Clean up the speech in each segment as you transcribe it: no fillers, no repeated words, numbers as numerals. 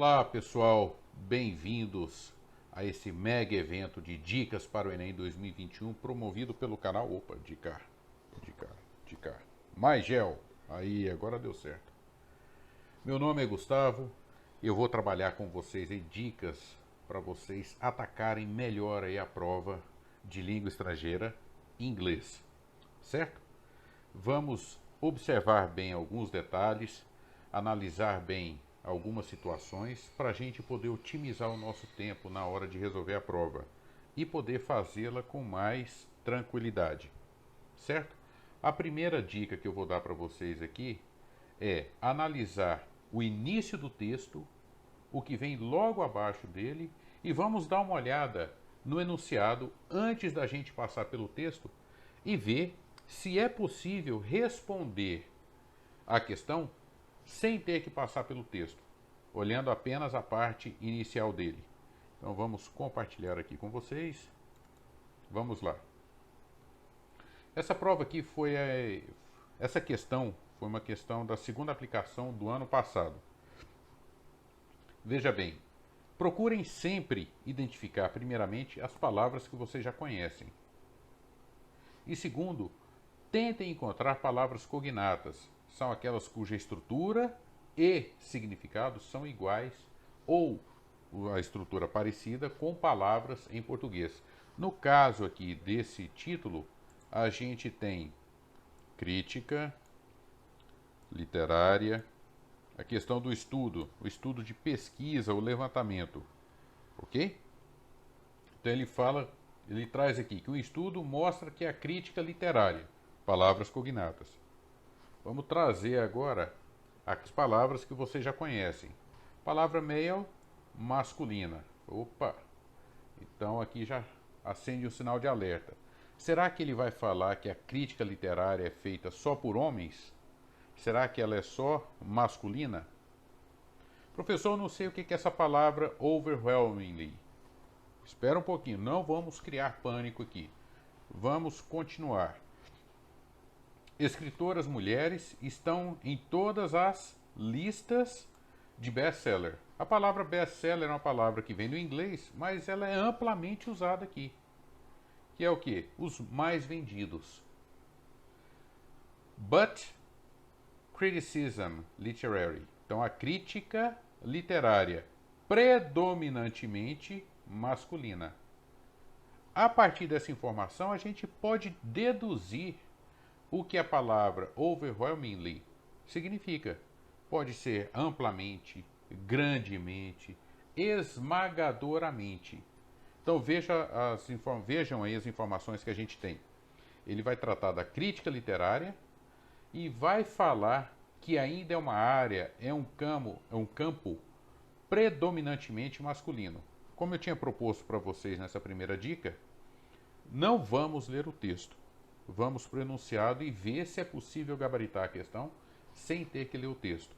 Olá pessoal, bem-vindos a esse mega evento de dicas para o Enem 2021 promovido pelo canal Dicar, Mais Gel. Aí, agora deu certo. Meu nome é Gustavo e eu vou trabalhar com vocês em dicas para vocês atacarem melhor aí a prova de língua estrangeira, inglês, certo? Vamos observar bem alguns detalhes, analisar bem algumas situações para a gente poder otimizar o nosso tempo na hora de resolver a prova e poder fazê-la com mais tranquilidade, certo? A primeira dica que eu vou dar para vocês aqui é analisar o início do texto, o que vem logo abaixo dele, e vamos dar uma olhada no enunciado antes da gente passar pelo texto e ver se é possível responder a questão sem ter que passar pelo texto, olhando apenas a parte inicial dele. Então vamos compartilhar aqui com vocês. Vamos lá. Essa prova aqui essa questão foi uma questão da segunda aplicação do ano passado. Veja bem, procurem sempre identificar primeiramente as palavras que vocês já conhecem. E segundo, tentem encontrar palavras cognatas. São aquelas cuja estrutura e significado são iguais ou a estrutura parecida com palavras em português. No caso aqui desse título, a gente tem crítica literária, a questão do estudo, o estudo de pesquisa, o levantamento, ok? Então ele traz aqui que o estudo mostra que a crítica literária, palavras cognatas. Vamos trazer agora as palavras que vocês já conhecem. Palavra male, masculina. Opa! Então aqui já acende um sinal de alerta. Será que ele vai falar que a crítica literária é feita só por homens? Será que ela é só masculina? Professor, eu não sei o que é essa palavra overwhelmingly. Espera um pouquinho, não vamos criar pânico aqui. Vamos continuar. Escritoras mulheres estão em todas as listas de best-seller. A palavra best-seller é uma palavra que vem do inglês, mas ela é amplamente usada aqui. Que é o quê? Os mais vendidos. But criticism literary. Então a crítica literária predominantemente masculina. A partir dessa informação a gente pode deduzir o que a palavra overwhelmingly significa. Pode ser amplamente, grandemente, esmagadoramente. Então vejam aí as informações que a gente tem. Ele vai tratar da crítica literária e vai falar que ainda é uma área, é um campo predominantemente masculino. Como eu tinha proposto para vocês nessa primeira dica, não vamos ler o texto. Vamos para o enunciado e ver se é possível gabaritar a questão sem ter que ler o texto.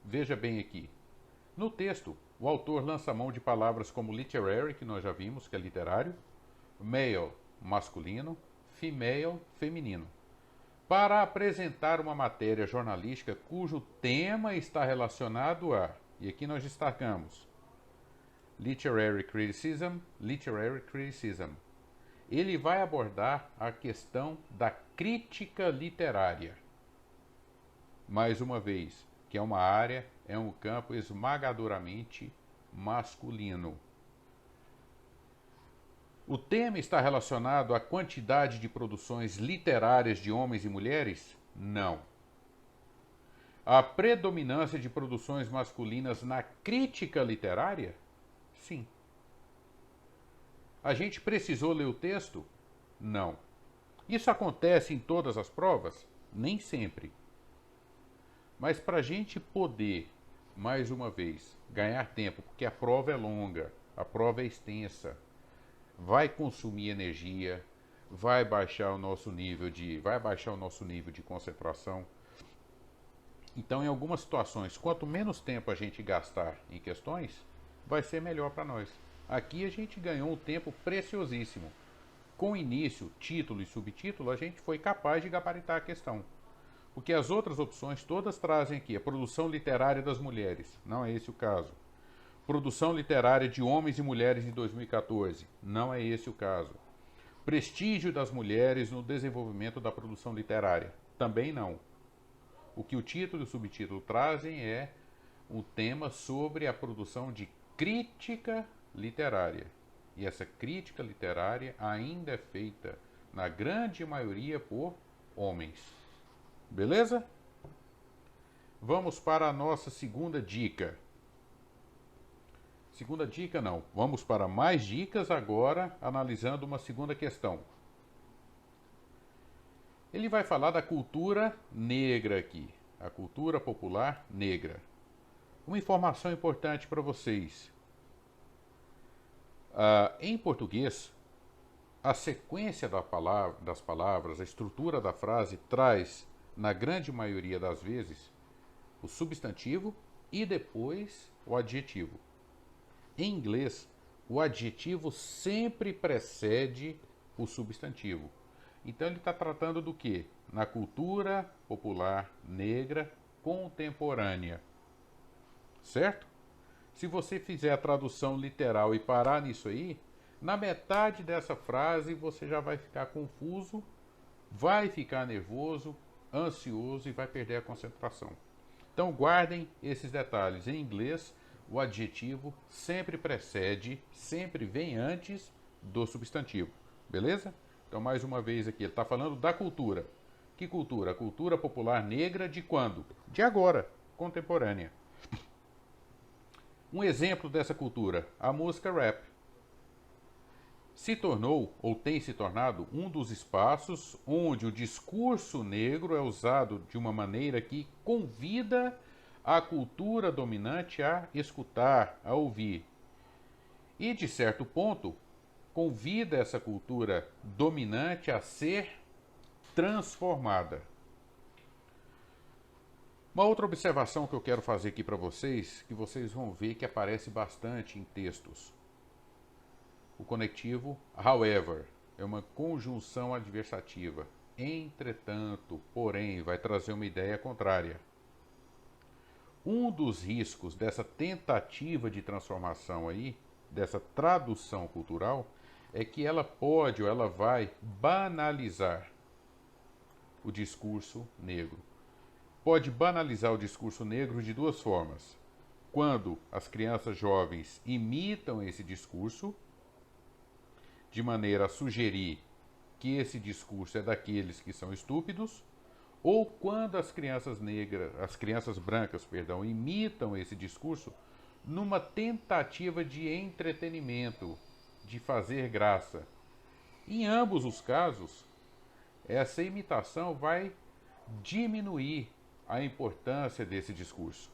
Veja bem aqui. No texto, o autor lança mão de palavras como literary, que nós já vimos, que é literário, male, masculino, female, feminino, para apresentar uma matéria jornalística cujo tema está relacionado a, e aqui nós destacamos, literary criticism. Ele vai abordar a questão da crítica literária. Mais uma vez, que é uma área, é um campo esmagadoramente masculino. O tema está relacionado à quantidade de produções literárias de homens e mulheres? Não. A predominância de produções masculinas na crítica literária? Sim. A gente precisou ler o texto? Não. Isso acontece em todas as provas? Nem sempre. Mas para a gente poder, mais uma vez, ganhar tempo, porque a prova é longa, a prova é extensa, vai consumir energia, vai baixar o nosso nível de concentração. Então, em algumas situações, quanto menos tempo a gente gastar em questões, vai ser melhor para nós. Aqui a gente ganhou um tempo preciosíssimo. Com início, título e subtítulo, a gente foi capaz de gabaritar a questão. Porque as outras opções todas trazem aqui a produção literária das mulheres. Não é esse o caso. Produção literária de homens e mulheres em 2014. Não é esse o caso. Prestígio das mulheres no desenvolvimento da produção literária. Também não. O que o título e o subtítulo trazem é um tema sobre a produção de crítica literária. E essa crítica literária ainda é feita, na grande maioria, por homens. Beleza? Vamos para a nossa segunda dica. Segunda dica não. Vamos para mais dicas agora, analisando uma segunda questão. Ele vai falar da cultura negra aqui. A cultura popular negra. Uma informação importante para vocês. Em português, a sequência das palavras, a estrutura da frase traz, na grande maioria das vezes, o substantivo e depois o adjetivo. Em inglês, o adjetivo sempre precede o substantivo. Então ele está tratando do quê? Na cultura popular negra contemporânea. Certo? Se você fizer a tradução literal e parar nisso aí, na metade dessa frase você já vai ficar confuso, vai ficar nervoso, ansioso e vai perder a concentração. Então guardem esses detalhes. Em inglês, o adjetivo sempre precede, sempre vem antes do substantivo. Beleza? Então, mais uma vez aqui, ele está falando da cultura. Que cultura? A cultura popular negra de quando? De agora, contemporânea. Um exemplo dessa cultura, a música rap. Se tornou, ou tem se tornado, um dos espaços onde o discurso negro é usado de uma maneira que convida a cultura dominante a escutar, a ouvir. E, de certo ponto, convida essa cultura dominante a ser transformada. Uma outra observação que eu quero fazer aqui para vocês, que vocês vão ver que aparece bastante em textos. O conectivo however é uma conjunção adversativa. Entretanto, porém, vai trazer uma ideia contrária. Um dos riscos dessa tentativa de transformação aí, dessa tradução cultural, é que ela pode ou ela vai banalizar o discurso negro. Pode banalizar o discurso negro de duas formas. Quando as crianças jovens imitam esse discurso, de maneira a sugerir que esse discurso é daqueles que são estúpidos, ou quando as crianças brancas, imitam esse discurso numa tentativa de entretenimento, de fazer graça. Em ambos os casos, essa imitação vai diminuir a importância desse discurso.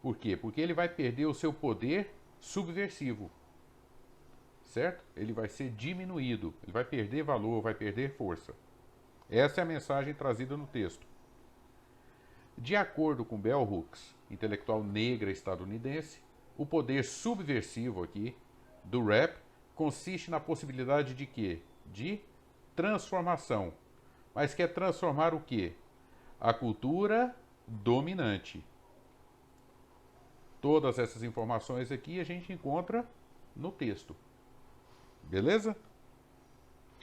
Por quê? Porque ele vai perder o seu poder subversivo. Certo? Ele vai ser diminuído, ele vai perder valor, vai perder força. Essa é a mensagem trazida no texto. De acordo com Bell Hooks, intelectual negra estadunidense, o poder subversivo aqui do rap consiste na possibilidade de quê? De transformação. Mas quer transformar o quê? A cultura dominante. Todas essas informações aqui a gente encontra no texto. Beleza?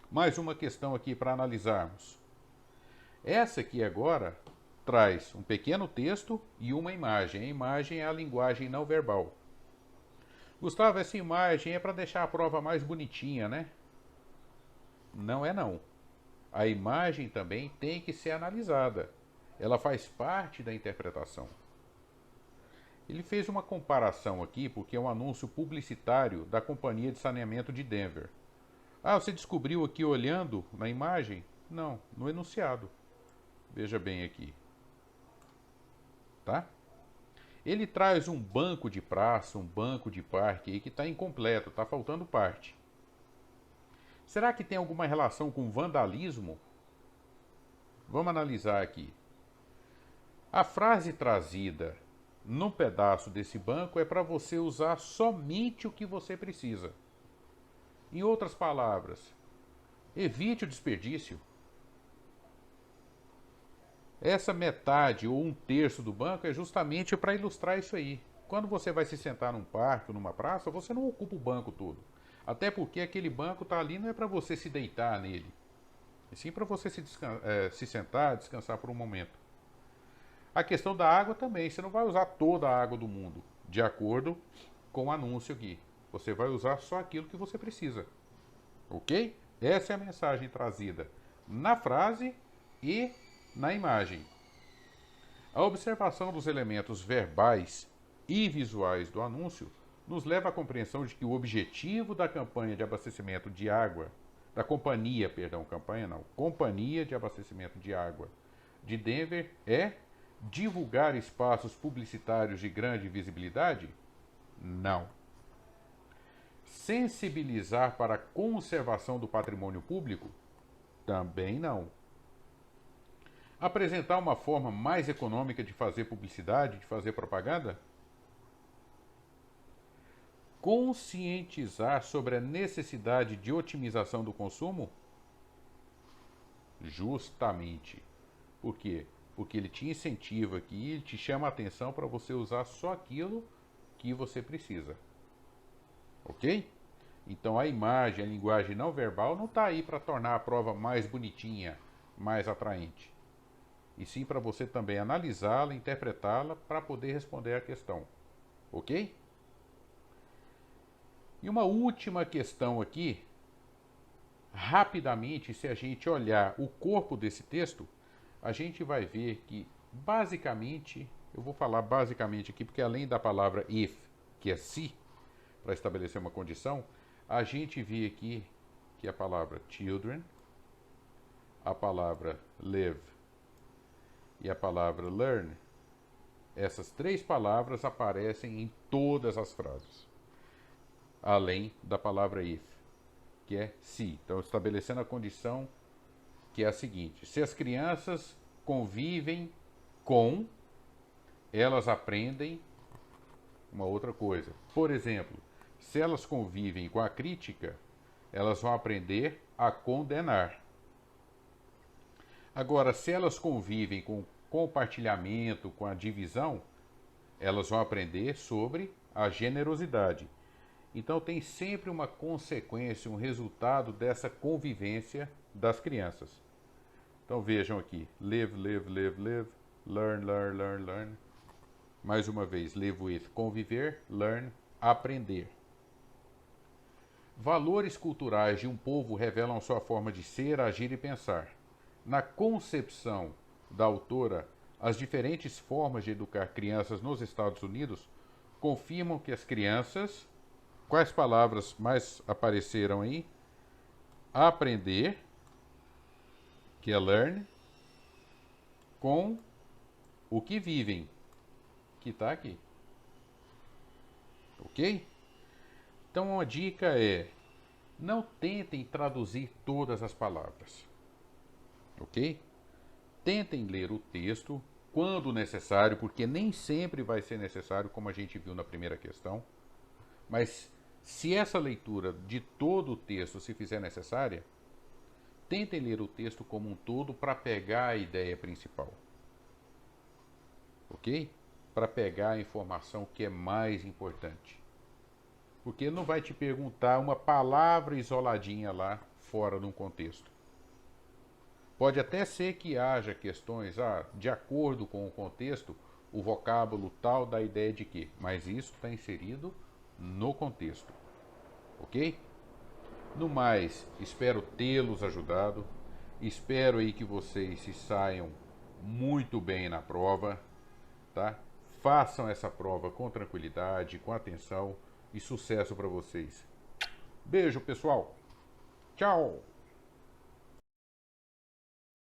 Mais uma questão aqui para analisarmos. Essa aqui agora traz um pequeno texto e uma imagem. A imagem é a linguagem não verbal. Gustavo, essa imagem é para deixar a prova mais bonitinha, né? Não é não. A imagem também tem que ser analisada. Ela faz parte da interpretação. Ele fez uma comparação aqui, porque é um anúncio publicitário da Companhia de Saneamento de Denver. Ah, você descobriu aqui olhando na imagem? Não, no enunciado. Veja bem aqui. Tá? Ele traz um banco de praça, um banco de parque aí que está incompleto, está faltando parte. Será que tem alguma relação com vandalismo? Vamos analisar aqui. A frase trazida num pedaço desse banco é para você usar somente o que você precisa. Em outras palavras, evite o desperdício. Essa metade ou um terço do banco é justamente para ilustrar isso aí. Quando você vai se sentar num parque ou numa praça, você não ocupa o banco todo. Até porque aquele banco está ali não é para você se deitar nele, e sim para você se sentar, descansar por um momento. A questão da água também, você não vai usar toda a água do mundo, de acordo com o anúncio aqui. Você vai usar só aquilo que você precisa. Ok? Essa é a mensagem trazida na frase e na imagem. A observação dos elementos verbais e visuais do anúncio nos leva à compreensão de que o objetivo da campanha de abastecimento de água, da companhia, perdão, campanha não, companhia de abastecimento de água de Denver é divulgar espaços publicitários de grande visibilidade? Não. Sensibilizar para a conservação do patrimônio público? Também não. Apresentar uma forma mais econômica de fazer publicidade, de fazer propaganda? Conscientizar sobre a necessidade de otimização do consumo? Justamente. Por quê? Porque ele te incentiva aqui, ele te chama a atenção para você usar só aquilo que você precisa. Ok? Então a imagem, a linguagem não verbal não está aí para tornar a prova mais bonitinha, mais atraente. E sim para você também analisá-la, interpretá-la para poder responder a questão. Ok? E uma última questão aqui, rapidamente, se a gente olhar o corpo desse texto, a gente vai ver que basicamente, eu vou falar basicamente aqui, porque além da palavra if, que é se, para estabelecer uma condição, a gente vê aqui que a palavra children, a palavra live e a palavra learn, essas três palavras aparecem em todas as frases, além da palavra if, que é se. Então, estabelecendo a condição que é a seguinte: se as crianças convivem com, elas aprendem uma outra coisa. Por exemplo, se elas convivem com a crítica, elas vão aprender a condenar. Agora, se elas convivem com o compartilhamento, com a divisão, elas vão aprender sobre a generosidade. Então tem sempre uma consequência, um resultado dessa convivência das crianças. Então vejam aqui, live, live, live, live, learn, learn, learn, learn. Mais uma vez, live with, conviver, learn, aprender. Valores culturais de um povo revelam sua forma de ser, agir e pensar. Na concepção da autora, as diferentes formas de educar crianças nos Estados Unidos confirmam que as crianças, quais palavras mais apareceram aí? Aprender, que é learn, com o que vivem, que está aqui. Ok? Então uma dica é, não tentem traduzir todas as palavras. Ok? Tentem ler o texto quando necessário, porque nem sempre vai ser necessário, como a gente viu na primeira questão. Mas se essa leitura de todo o texto se fizer necessária, tentem ler o texto como um todo para pegar a ideia principal. Ok? Para pegar a informação que é mais importante. Porque ele não vai te perguntar uma palavra isoladinha lá fora de um contexto. Pode até ser que haja questões, de acordo com o contexto, o vocábulo tal da ideia de que, mas isso está inserido no contexto. Ok? No mais, espero tê-los ajudado. Espero aí que vocês se saiam muito bem na prova, tá? Façam essa prova com tranquilidade, com atenção e sucesso para vocês. Beijo, pessoal. Tchau.